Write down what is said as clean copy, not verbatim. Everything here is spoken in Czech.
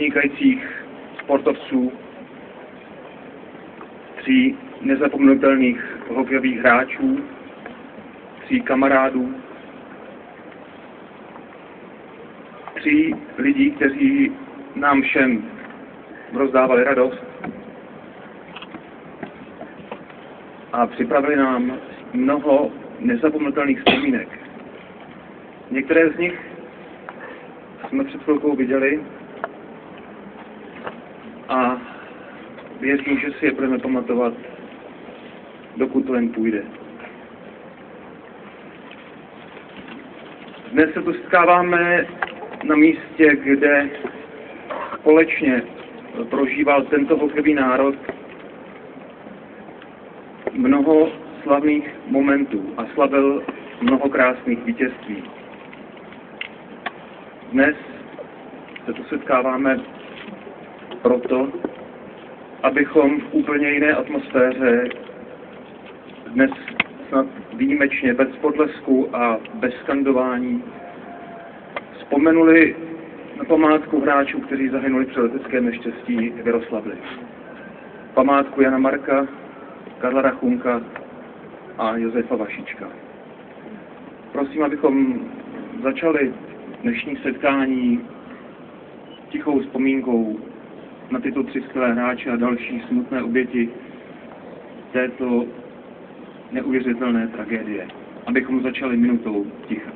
vynikajících sportovců, 3 nezapomenutelných hokejových hráčů, 3 kamarádů, 3 lidí, kteří nám všem rozdávali radost a připravili nám mnoho nezapomenutelných vzpomínek. Některé z nich jsme před chvilkou viděli a věřím, že si je budeme pamatovat, dokud to jen půjde. Dnes se tu setkáváme na místě, kde společně prožíval tento hokejový národ mnoho slavných momentů a slavil mnoho krásných vítězství. Dnes se tu setkáváme proto, abychom v úplně jiné atmosféře, dnes snad výjimečně, bez podlesku a bez skandování, vzpomenuli na památku hráčů, kteří zahynuli při leteckém neštěstí v Jaroslavli. Památku Jana Marka, Karla Rachunka a Josefa Vašička. Prosím, abychom začali dnešní setkání tichou vzpomínkou na tyto 3 skvělé hráče a další smutné oběti této neuvěřitelné tragédie. Abychom začali minutou ticha.